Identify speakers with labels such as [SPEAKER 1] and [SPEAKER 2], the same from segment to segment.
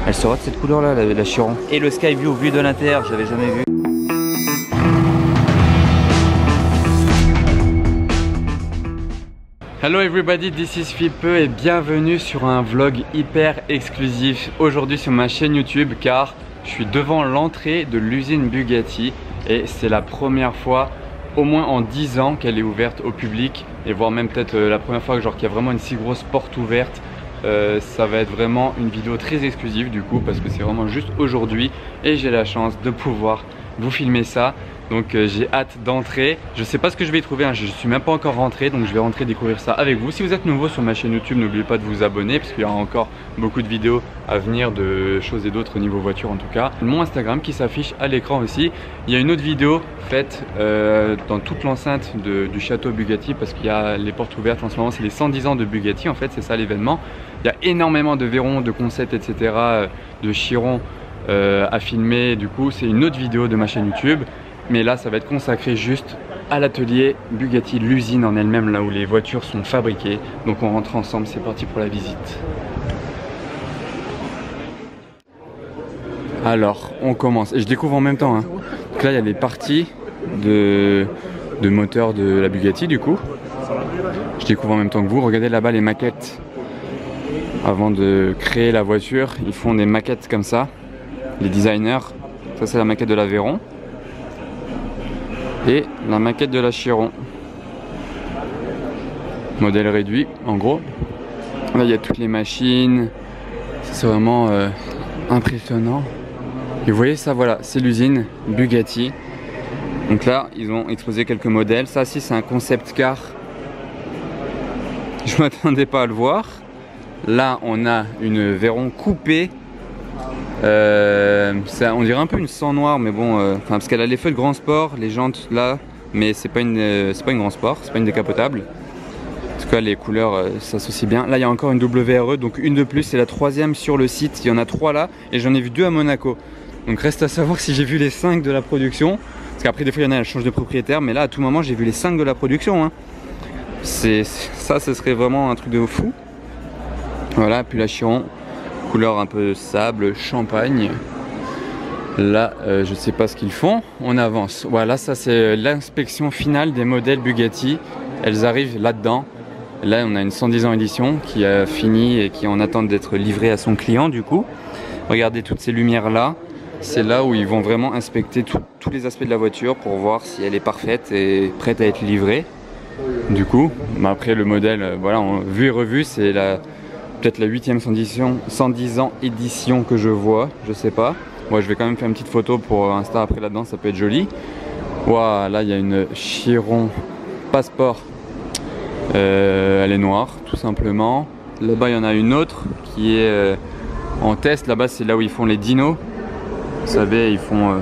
[SPEAKER 1] Elle sera de cette couleur là, la Chiron. Et le Skyview vue de l'intérieur, j'avais jamais vu. Hello everybody, this is Philippe et bienvenue sur un vlog hyper exclusif aujourd'hui sur ma chaîne YouTube, car je suis devant l'entrée de l'usine Bugatti et c'est la première fois, au moins en 10 ans, qu'elle est ouverte au public, et voire même peut-être la première fois qu'il y a vraiment une si grosse porte ouverte. Ça va être vraiment une vidéo très exclusive du coup, parce que c'est vraiment juste aujourd'hui et j'ai la chance de pouvoir vous filmer ça. Donc j'ai hâte d'entrer. Je sais pas ce que je vais y trouver, hein. Je suis même pas encore rentré, donc je vais rentrer découvrir ça avec vous. Si vous êtes nouveau sur ma chaîne YouTube, n'oubliez pas de vous abonner, parce qu'il y aura encore beaucoup de vidéos à venir de choses et d'autres au niveau voiture en tout cas. Mon Instagram qui s'affiche à l'écran aussi. Il y a une autre vidéo faite dans toute l'enceinte du château Bugatti, parce qu'il y a les portes ouvertes en ce moment. C'est les 110 ans de Bugatti en fait, c'est ça l'événement. Il y a énormément de Veyron, de concepts, etc. De Chiron à filmer. Du coup c'est une autre vidéo de ma chaîne YouTube. Mais là ça va être consacré juste à l'atelier Bugatti, l'usine en elle-même, là où les voitures sont fabriquées. Donc on rentre ensemble, c'est parti pour la visite. Alors on commence, et je découvre en même temps, hein. Donc là il y a les parties de moteur de la Bugatti du coup. Je découvre en même temps que vous, regardez là-bas les maquettes. Avant de créer la voiture, ils font des maquettes comme ça, les designers. Ça c'est la maquette de la Veyron. Et la maquette de la Chiron, modèle réduit en gros. Là il y a toutes les machines, c'est vraiment impressionnant. Et vous voyez ça, voilà, c'est l'usine Bugatti. Donc là ils ont exposé quelques modèles. Ça aussi c'est un concept car, je m'attendais pas à le voir. Là on a une Veyron coupée. On dirait un peu une sang noire, mais bon, parce qu'elle a les feux de grand sport, les jantes là, mais c'est pas une grand sport, c'est pas une décapotable. En tout cas les couleurs s'associent bien. Là il y a encore une WRE, donc une de plus, c'est la troisième sur le site. Il y en a 3 là et j'en ai vu 2 à Monaco. Donc reste à savoir si j'ai vu les 5 de la production, parce qu'après des fois il y en a, elles changent de propriétaire, mais là à tout moment j'ai vu les 5 de la production, hein. Ça ce serait vraiment un truc de fou. Voilà, puis la Chiron, couleur un peu sable, champagne. Là je sais pas ce qu'ils font, on avance. Voilà, ça c'est l'inspection finale des modèles Bugatti. Elles arrivent là-dedans. Là on a une 110 ans édition qui a fini et qui est en attente d'être livrée à son client du coup. Regardez toutes ces lumières là. C'est là où ils vont vraiment inspecter tous les aspects de la voiture pour voir si elle est parfaite et prête à être livrée. Du coup, après le modèle, voilà, vu et revu, c'est peut-être la 8e 110 ans édition que je vois, je sais pas. Moi je vais quand même faire une petite photo pour Insta après là-dedans, ça peut être joli. Voilà, là il y a une Chiron Passport, elle est noire tout simplement. Là-bas il y en a une autre qui est en test, là-bas c'est là où ils font les dynos. Vous savez, ils font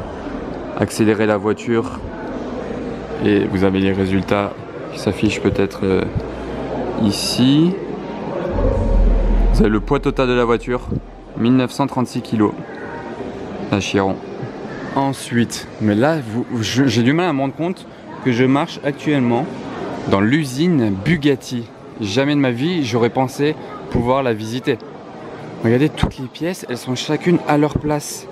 [SPEAKER 1] accélérer la voiture et vous avez les résultats qui s'affichent peut-être ici. Vous avez le poids total de la voiture, 1936 kg, la Chiron. Ensuite, mais là j'ai du mal à me rendre compte que je marche actuellement dans l'usine Bugatti. Jamais de ma vie j'aurais pensé pouvoir la visiter. Regardez toutes les pièces, elles sont chacune à leur place.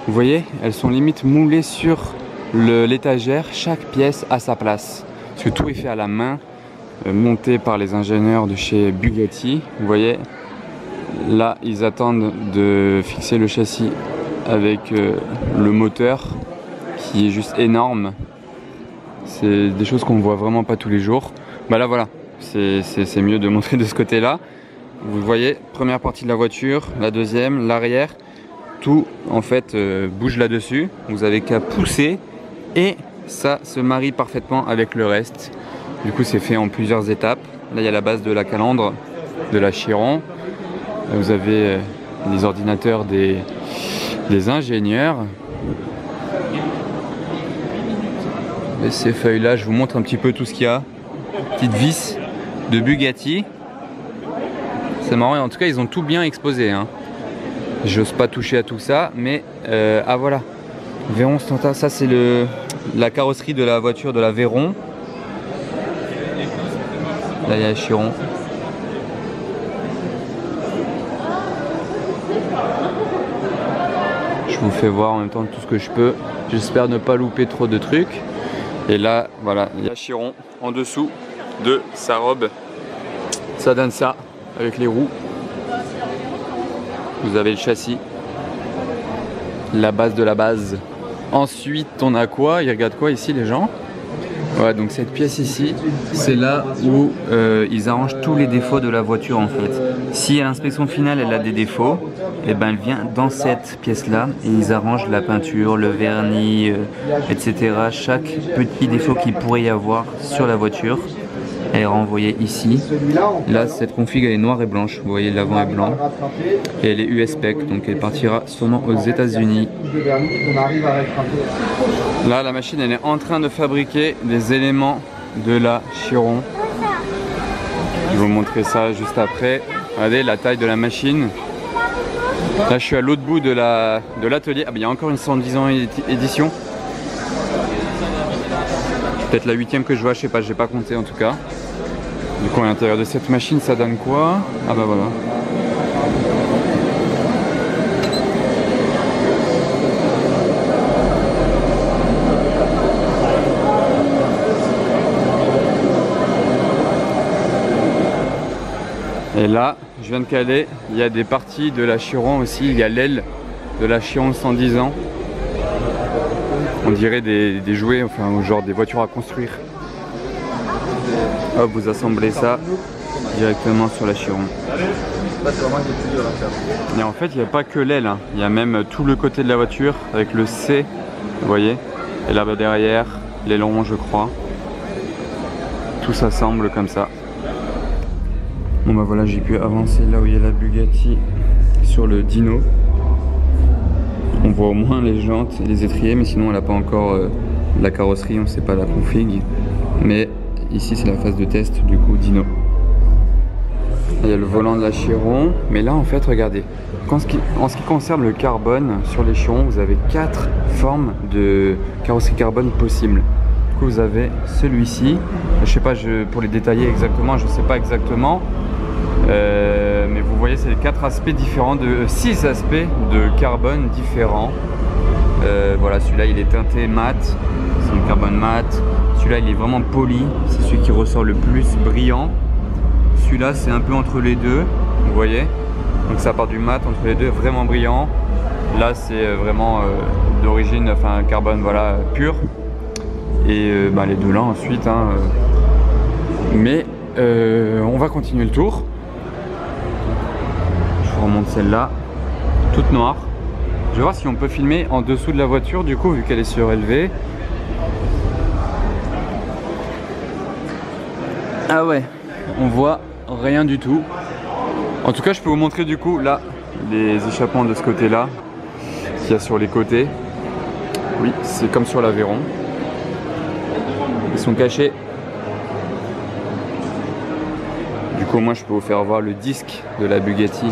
[SPEAKER 1] Vous voyez, elles sont limite moulées sur l'étagère, chaque pièce à sa place. Parce que tout est fait à la main, monté par les ingénieurs de chez Bugatti. Vous voyez, là ils attendent de fixer le châssis avec le moteur qui est juste énorme. C'est des choses qu'on voit vraiment pas tous les jours. Bah là voilà, c'est mieux de montrer de ce côté là. Vous voyez, première partie de la voiture, la deuxième, l'arrière, tout en fait bouge là-dessus. Vous avez qu'à pousser et ça se marie parfaitement avec le reste. Du coup c'est fait en plusieurs étapes. Là il y a la base de la calandre de la Chiron. Là, vous avez les ordinateurs des ingénieurs. Et ces feuilles là, je vous montre un petit peu tout ce qu'il y a. Petite vis de Bugatti. C'est marrant, et en tout cas ils ont tout bien exposé, hein. J'ose pas toucher à tout ça, mais ah voilà, Veyron Stanta, ça c'est la carrosserie de la voiture de la Veyron. Là il y a Chiron. vous fais voir en même temps tout ce que je peux. J'espère ne pas louper trop de trucs. Et là, voilà, il y a Chiron en dessous de sa robe. Ça donne ça avec les roues. Vous avez le châssis. La base de la base. Ensuite, on a quoi? Ils regardent quoi ici les gens? Ouais, donc cette pièce ici, c'est là où ils arrangent tous les défauts de la voiture en fait. Si à l'inspection finale elle a des défauts, et ben elle vient dans cette pièce là et ils arrangent la peinture, le vernis, etc. Chaque petit défaut qu'il pourrait y avoir sur la voiture est renvoyé ici. Là cette config elle est noire et blanche, vous voyez l'avant est blanc et elle est US-PEC, donc elle partira sûrement aux États-Unis. Là la machine elle est en train de fabriquer les éléments de la Chiron. Je vais vous montrer ça juste après. Regardez la taille de la machine. Là je suis à l'autre bout de l'atelier. Ah ben il y a encore une 110 ans édition. Peut-être la 8e que je vois, je sais pas, j'ai pas compté en tout cas. Du coup à l'intérieur de cette machine ça donne quoi? Ah bah voilà. Et là, je viens de caler, il y a des parties de la Chiron aussi, il y a l'aile de la Chiron 110 ans. On dirait des jouets, enfin genre des voitures à construire. Hop, vous assemblez ça directement sur la Chiron. Et en fait, il n'y a pas que l'aile, hein. Il y a même tout le côté de la voiture avec le C, vous voyez. Et là-bas derrière, l'aileron je crois. Tout s'assemble comme ça. Bon bah voilà, j'ai pu avancer là où il y a la Bugatti sur le dyno. On voit au moins les jantes et les étriers, mais sinon elle n'a pas encore la carrosserie, on ne sait pas la config. Mais ici c'est la phase de test du coup dyno. Il y a le volant de la Chiron, mais là en fait regardez, en ce qui concerne le carbone, sur les Chirons vous avez 4 formes de carrosserie carbone possibles. Du coup vous avez celui-ci, je sais pas pour les détailler exactement, je sais pas exactement. Mais vous voyez c'est 4 aspects différents, 6 aspects de carbone différents. Voilà, celui-là il est teinté mat, c'est du carbone mat. Celui-là il est vraiment poli, c'est celui qui ressort le plus brillant. Celui-là c'est un peu entre les deux, vous voyez. Donc ça part du mat entre les deux, vraiment brillant. Là c'est vraiment d'origine, enfin carbone voilà pur. Et les deux là ensuite. Hein, mais on va continuer le tour. Je remonte celle-là, toute noire. Je vais voir si on peut filmer en dessous de la voiture du coup vu qu'elle est surélevée. Ah ouais, on voit rien du tout. En tout cas je peux vous montrer du coup là les échappements de ce côté là qu'il y a sur les côtés. Oui, c'est comme sur l'Aveyron. Ils sont cachés. Du coup moi je peux vous faire voir le disque de la Bugatti.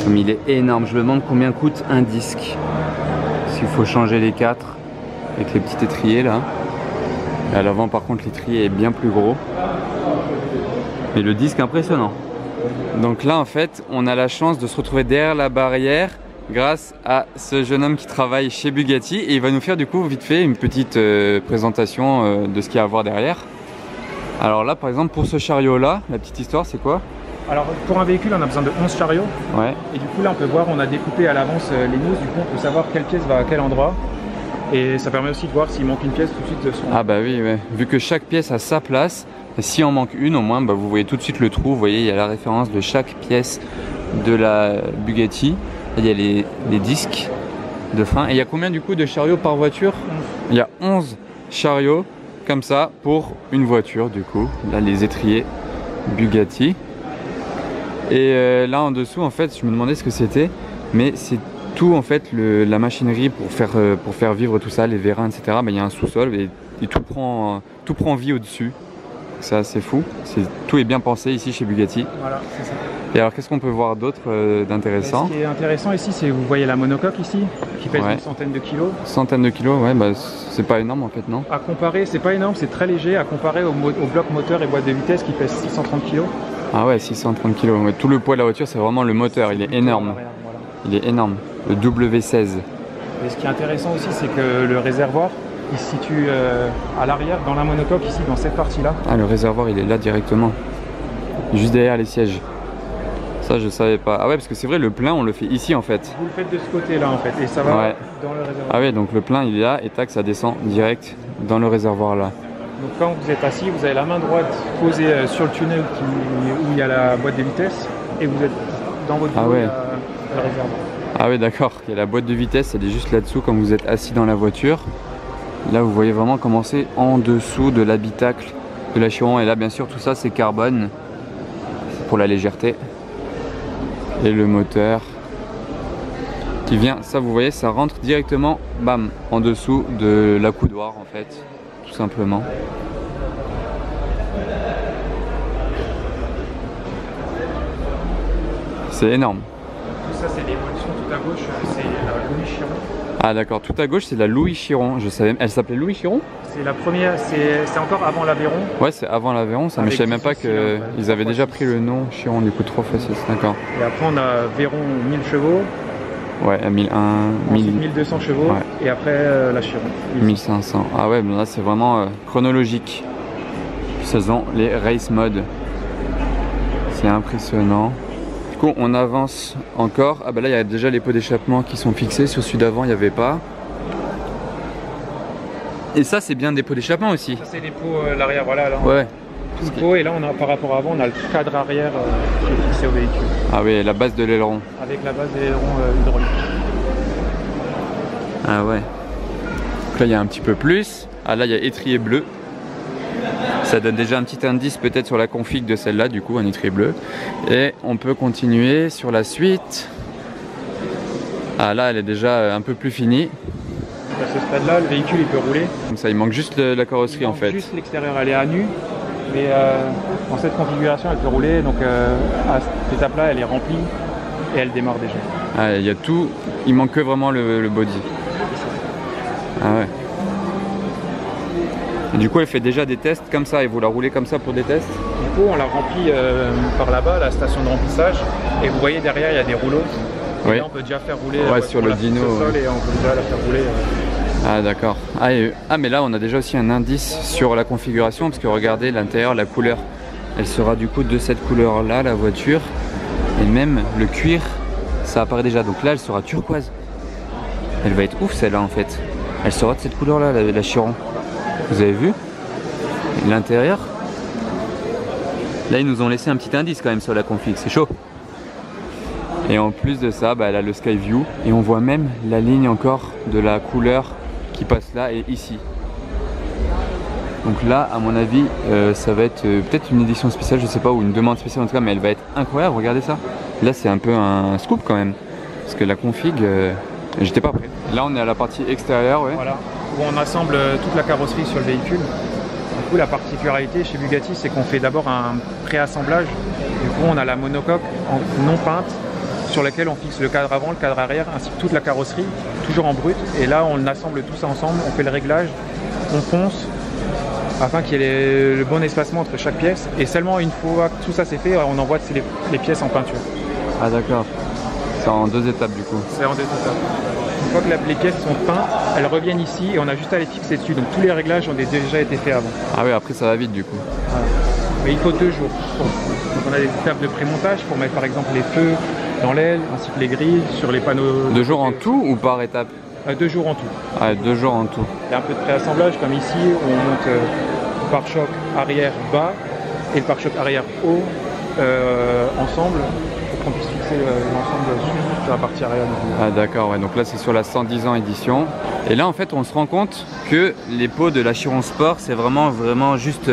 [SPEAKER 1] Comme il est énorme, je me demande combien coûte un disque. Parce qu'il faut changer les 4 avec les petits étriers là. Et à l'avant par contre l'étrier est bien plus gros. Mais le disque impressionnant. Donc là en fait on a la chance de se retrouver derrière la barrière grâce à ce jeune homme qui travaille chez Bugatti. Et il va nous faire du coup vite fait une petite présentation de ce qu'il y a à voir derrière. Alors là par exemple pour ce chariot là, la petite histoire c'est quoi?
[SPEAKER 2] Alors pour un véhicule on a besoin de 11 chariots.
[SPEAKER 1] Ouais.
[SPEAKER 2] Et du coup là on peut voir, on a découpé à l'avance les mousses, du coup on peut savoir quelle pièce va à quel endroit. Et ça permet aussi de voir s'il manque une pièce tout de suite de son...
[SPEAKER 1] Ah bah oui, ouais. Vu que chaque pièce a sa place, et si en manque une au moins, bah, vous voyez tout de suite le trou, vous voyez il y a la référence de chaque pièce de la Bugatti. Il y a les disques de frein. Et il y a combien du coup de chariots par voiture? Il y a 11 chariots comme ça pour une voiture du coup. Là les étriers Bugatti. Et là en dessous en fait je me demandais ce que c'était, mais c'est tout en fait la machinerie pour faire vivre tout ça, les vérins etc. Il y a un sous-sol et tout prend vie au-dessus. C'est assez fou, tout est bien pensé ici chez Bugatti.
[SPEAKER 2] Voilà, c'est ça.
[SPEAKER 1] Et alors qu'est-ce qu'on peut voir d'autre d'intéressant?
[SPEAKER 2] Ce qui est intéressant ici, c'est vous voyez la monocoque ici, qui pèse une centaine de kilos.
[SPEAKER 1] Centaine de kilos, ouais, bah c'est pas énorme en fait, non? À
[SPEAKER 2] comparer, c'est pas énorme, c'est très léger à comparer au bloc moteur et boîte de vitesse qui pèse 630 kilos.
[SPEAKER 1] Ah ouais, 630 kilos. Ouais, tout le poids de la voiture, c'est vraiment le moteur, il est énorme. Il est énorme. Le W16.
[SPEAKER 2] Et ce qui est intéressant aussi, c'est que le réservoir, il se situe à l'arrière, dans la monocoque, ici, dans cette partie-là.
[SPEAKER 1] Ah, le réservoir, il est là directement. Juste derrière les sièges. Ça, je savais pas. Ah ouais, parce que c'est vrai, le plein, on le fait ici, en fait.
[SPEAKER 2] Vous le faites de ce côté-là, en fait, et ça va
[SPEAKER 1] Ouais.
[SPEAKER 2] dans le réservoir.
[SPEAKER 1] Ah ouais, donc le plein, il est là, et tac, ça descend direct dans le réservoir, là.
[SPEAKER 2] Donc quand vous êtes assis, vous avez la main droite posée sur le tunnel où il y a la boîte de vitesse, et vous êtes dans votre dos,
[SPEAKER 1] Ah ouais.
[SPEAKER 2] il y a le réservoir.
[SPEAKER 1] Ah ouais, d'accord. Il y a la boîte de vitesse, elle est juste là-dessous, quand vous êtes assis dans la voiture. Là, vous voyez vraiment comment c'est en dessous de l'habitacle de la Chiron. Et là, bien sûr, tout ça, c'est carbone pour la légèreté. Et le moteur qui vient, ça, vous voyez, ça rentre directement, bam, en dessous de la coudoir, en fait, tout simplement. C'est énorme.
[SPEAKER 2] Tout ça, c'est l'évolution. Tout à gauche, c'est la Louis Chiron.
[SPEAKER 1] Ah d'accord, tout à gauche c'est la Louis Chiron. Je savais, elle s'appelait Louis Chiron?
[SPEAKER 2] C'est la première, c'est encore avant l'Aveyron.
[SPEAKER 1] Ouais, c'est avant l'Aveyron, ça. Mais je savais même pas qu'ils avaient déjà pris le nom Chiron, du coup 3x6, d'accord.
[SPEAKER 2] Et après on a Véron 1000 chevaux.
[SPEAKER 1] Ouais, 1001,
[SPEAKER 2] ensuite 1200 chevaux, ouais. Et après la Chiron.
[SPEAKER 1] 1500. Ah ouais, mais là c'est vraiment chronologique. Faisant les race mode. C'est impressionnant. Du coup, on avance encore. Ah bah là, il y a déjà les pots d'échappement qui sont fixés. Sur celui d'avant, il n'y avait pas. Et ça, c'est bien des pots d'échappement aussi.
[SPEAKER 2] Ça, c'est des pots l'arrière, voilà. Là,
[SPEAKER 1] ouais.
[SPEAKER 2] Tout le pot, et là, on a, par rapport à avant, on a le cadre arrière qui est fixé au véhicule.
[SPEAKER 1] Ah oui, la base de l'aileron.
[SPEAKER 2] Avec la base de l'aileron hydraulique.
[SPEAKER 1] Ah ouais. Donc là, il y a un petit peu plus. Ah là, il y a étrier bleu. Ça donne déjà un petit indice peut-être sur la config de celle-là, du coup, un étrier bleu. Et on peut continuer sur la suite. Ah là, elle est déjà un peu plus finie.
[SPEAKER 2] À ce stade-là, le véhicule, il peut rouler.
[SPEAKER 1] Comme ça, il manque juste la carrosserie en fait.
[SPEAKER 2] Juste l'extérieur, elle est à nu. Mais dans cette configuration, elle peut rouler. Donc à cette étape-là, elle est remplie et elle démarre déjà.
[SPEAKER 1] Ah, il y a tout. Il manque que vraiment le body. Ah ouais. Et du coup, elle fait déjà des tests comme ça, et vous la roulez comme ça pour des tests?
[SPEAKER 2] Du coup, on la remplit par là-bas, la station de remplissage, et vous voyez derrière, il y a des rouleaux. Et
[SPEAKER 1] oui.
[SPEAKER 2] là, on peut déjà faire rouler
[SPEAKER 1] sur le dyno.
[SPEAKER 2] Sol, et on peut déjà la faire rouler.
[SPEAKER 1] Ah d'accord. Ah mais là, on a déjà aussi un indice sur la configuration, parce que regardez l'intérieur, la couleur. Elle sera du coup de cette couleur-là, la voiture. Et même le cuir, ça apparaît déjà. Donc là, elle sera turquoise. Elle va être ouf celle-là en fait. Elle sera de cette couleur-là, la Chiron. Vous avez vu l'intérieur? Là, ils nous ont laissé un petit indice quand même sur la config, c'est chaud. Et en plus de ça, bah, elle a le Sky View. Et on voit même la ligne encore de la couleur qui passe là et ici. Donc là, à mon avis, ça va être peut-être une édition spéciale, je sais pas, ou une demande spéciale en tout cas, mais elle va être incroyable, regardez ça. Là, c'est un peu un scoop quand même. Parce que la config, j'étais pas prêt. Là, on est à la partie extérieure, ouais.
[SPEAKER 2] Voilà, où on assemble toute la carrosserie sur le véhicule. Du coup, la particularité chez Bugatti, c'est qu'on fait d'abord un préassemblage. Du coup, on a la monocoque non peinte sur laquelle on fixe le cadre avant, le cadre arrière, ainsi que toute la carrosserie, toujours en brut. Et là, on assemble tout ça ensemble, on fait le réglage, on ponce, afin qu'il y ait le bon espacement entre chaque pièce. Et seulement une fois que tout ça c'est fait, on envoie les pièces en peinture.
[SPEAKER 1] Ah d'accord. C'est en 2 étapes du coup.
[SPEAKER 2] C'est en 2 étapes. Une fois que les pièces sont peintes, elles reviennent ici et on a juste à les fixer dessus. Donc tous les réglages ont déjà été faits avant.
[SPEAKER 1] Ah oui, après ça va vite du coup.
[SPEAKER 2] Voilà. Mais il faut 2 jours. Donc on a des étapes de pré-montage pour mettre par exemple les feux dans l'aile, ainsi que les grilles sur les panneaux.
[SPEAKER 1] 2 jours en tout ou par étape?
[SPEAKER 2] 2 jours en tout.
[SPEAKER 1] Ah, 2 jours en tout.
[SPEAKER 2] Il y a un peu de préassemblage comme ici, on monte le pare-choc arrière bas et le pare-choc arrière haut ensemble pour qu'on puisse fixer l'ensemble sur la partie arrière.
[SPEAKER 1] Ah d'accord, ouais. Donc là c'est sur la 110 ans édition. Et là en fait on se rend compte que les pots de la Chiron Sport c'est vraiment juste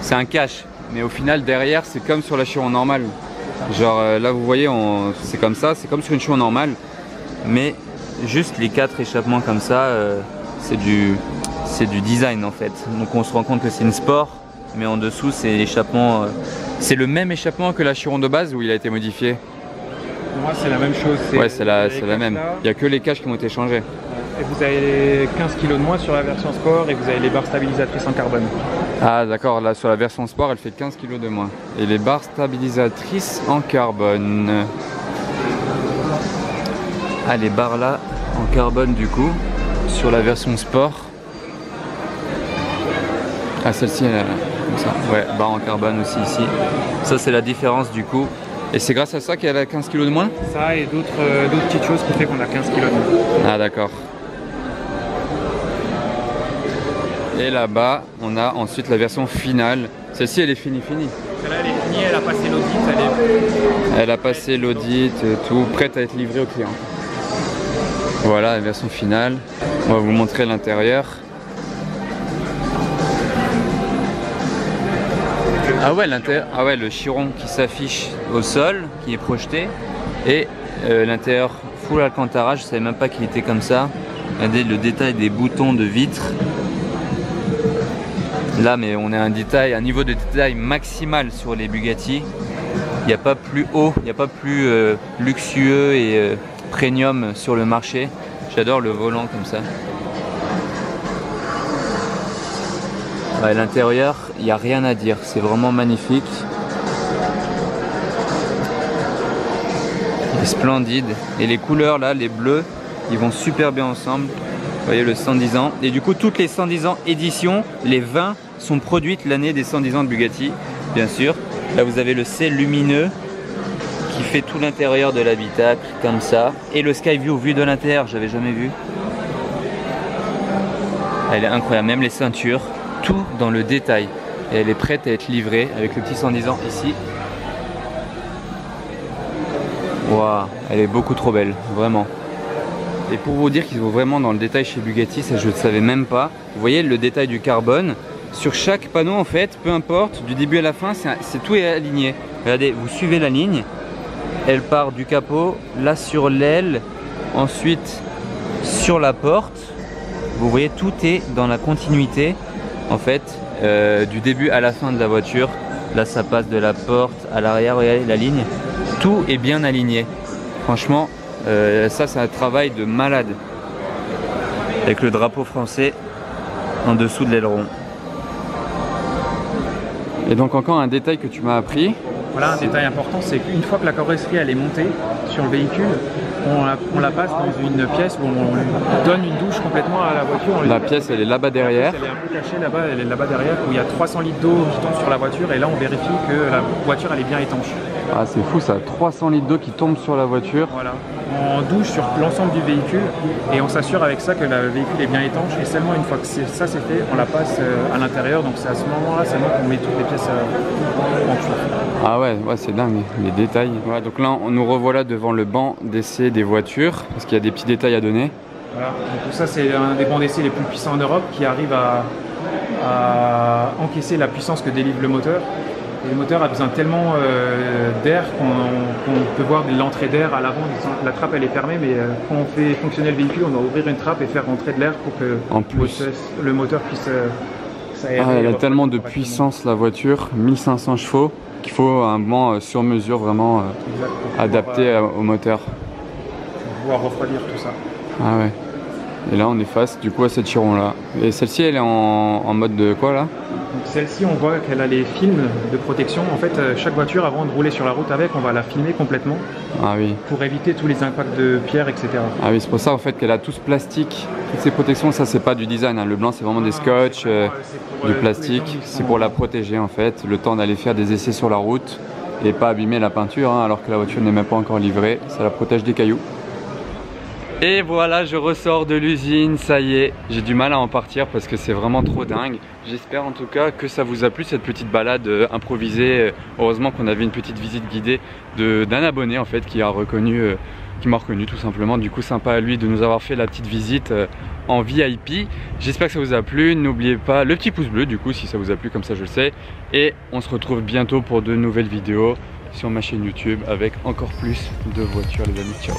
[SPEAKER 1] c'est un cache. Mais au final derrière c'est comme sur la Chiron normale. Genre là vous voyez c'est comme ça, c'est comme sur une Chiron normale. Mais juste les 4 échappements comme ça c'est du design en fait. Donc on se rend compte que c'est une Sport. Mais en dessous c'est l'échappement, c'est le même échappement que la Chiron de base ou il a été modifié?
[SPEAKER 2] Pour moi c'est la même chose.
[SPEAKER 1] Ouais c'est la même. Il n'y a que les caches qui ont été changés.
[SPEAKER 2] Et vous avez 15 kg de moins sur la version Sport et vous avez les barres stabilisatrices en carbone.
[SPEAKER 1] Ah d'accord, là sur la version Sport elle fait 15 kg de moins. Et les barres stabilisatrices en carbone. Ah les barres là, en carbone du coup, sur la version sport. Ah, celle-ci elle est comme ça, ouais, barre en carbone aussi ici. Ça c'est la différence du coup. Et c'est grâce à ça qu'elle a 15 kg de moins?
[SPEAKER 2] Ça et d'autres petites choses qui fait qu'on a 15 kg de moins.
[SPEAKER 1] Ah d'accord. Et là-bas, on a ensuite la version finale. Celle-ci elle est finie.
[SPEAKER 2] Celle-là elle est finie, elle a passé l'audit.
[SPEAKER 1] Elle a passé l'audit, tout, prête à être livrée au client. Voilà la version finale. On va vous montrer l'intérieur. Ah ouais, l'intérieur, ah ouais, le chiron qui s'affiche au sol, qui est projeté, et l'intérieur full alcantara. Je savais même pas qu'il était comme ça. Regardez le détail des boutons de vitre. Là, mais on a un niveau de détail maximal sur les Bugatti. Il n'y a pas plus haut, il n'y a pas plus luxueux et premium sur le marché. J'adore le volant comme ça. Ouais, l'intérieur, il n'y a rien à dire, c'est vraiment magnifique. Il est splendide. Et les couleurs là, les bleus, ils vont super bien ensemble. Vous voyez le 110 ans. Et du coup, toutes les 110 ans éditions, les 20 sont produites l'année des 110 ans de Bugatti, bien sûr. Là, vous avez le C lumineux qui fait tout l'intérieur de l'habitacle, comme ça. Et le Skyview vu de l'intérieur, j'avais jamais vu. Elle est incroyable, même les ceintures, tout dans le détail. Et elle est prête à être livrée avec le petit 110 ans ici. Waouh, elle est beaucoup trop belle, vraiment. Et pour vous dire qu'ils vont vraiment dans le détail chez Bugatti, ça je ne savais même pas. Vous voyez le détail du carbone. Sur chaque panneau en fait, peu importe, du début à la fin, tout est aligné. Regardez, vous suivez la ligne. Elle part du capot, là sur l'aile, ensuite sur la porte. Vous voyez, tout est dans la continuité en fait, du début à la fin de la voiture. Là ça passe de la porte à l'arrière, regardez la ligne. Tout est bien aligné. Franchement, ça c'est un travail de malade. Avec le drapeau français en dessous de l'aileron. Et donc encore un détail que tu m'as appris.
[SPEAKER 2] Voilà, un détail important, c'est qu'une fois que la carrosserie elle est montée sur le véhicule, on la passe dans une pièce où on lui donne une douche complètement à la voiture.
[SPEAKER 1] La pièce elle est là-bas derrière.
[SPEAKER 2] Elle est un peu cachée là-bas, elle est là-bas derrière, où il y a 300 litres d'eau qui tombent sur la voiture et là on vérifie que la voiture elle est bien étanche.
[SPEAKER 1] Ah c'est fou ça, 300 litres d'eau qui tombent sur la voiture.
[SPEAKER 2] Voilà, on douche sur l'ensemble du véhicule et on s'assure avec ça que le véhicule est bien étanche et seulement une fois que ça c'est fait, on la passe à l'intérieur, donc c'est à ce moment-là seulement qu'on met toutes les pièces en cuivre.
[SPEAKER 1] Ah ouais, c'est dingue, les détails. Ouais, donc là, on nous revoilà devant le banc d'essai des voitures, parce qu'il y a des petits détails à donner.
[SPEAKER 2] Voilà, donc ça c'est un des bancs d'essai les plus puissants en Europe, qui arrive à encaisser la puissance que délivre le moteur. Et le moteur a besoin tellement d'air qu'on peut voir l'entrée d'air à l'avant. La trappe elle est fermée, mais quand on fait fonctionner le véhicule, on doit ouvrir une trappe et faire rentrer de l'air pour que le moteur puisse s'aérer.
[SPEAKER 1] Ah, elle a tellement de puissance la voiture, 1500 chevaux. Qu'il faut un banc sur mesure vraiment adapté au moteur.
[SPEAKER 2] Pour pouvoir refroidir tout ça.
[SPEAKER 1] Ah ouais. Et là on est face du coup à cette chiron là. Et celle-ci elle est en mode de quoi là?
[SPEAKER 2] Celle-ci on voit qu'elle a les films de protection. En fait chaque voiture avant de rouler sur la route avec, on va la filmer complètement. Ah oui. Pour éviter tous les impacts de pierre, etc.
[SPEAKER 1] Ah oui, c'est pour ça en fait qu'elle a tout ce plastique. Toutes ces protections, ça c'est pas du design, hein. Le blanc c'est vraiment des scotch, du plastique. C'est pour la protéger en fait, le temps d'aller faire des essais sur la route et pas abîmer la peinture, hein, alors que la voiture n'est même pas encore livrée. Ça la protège des cailloux. Et voilà, je ressors de l'usine, ça y est. J'ai du mal à en partir parce que c'est vraiment trop dingue. J'espère en tout cas que ça vous a plu cette petite balade improvisée. Heureusement qu'on avait une petite visite guidée d'un abonné en fait qui m'a reconnu tout simplement. Du coup sympa à lui de nous avoir fait la petite visite en VIP. J'espère que ça vous a plu. N'oubliez pas le petit pouce bleu du coup si ça vous a plu, comme ça je le sais. Et on se retrouve bientôt pour de nouvelles vidéos sur ma chaîne YouTube avec encore plus de voitures les amis. Ciao.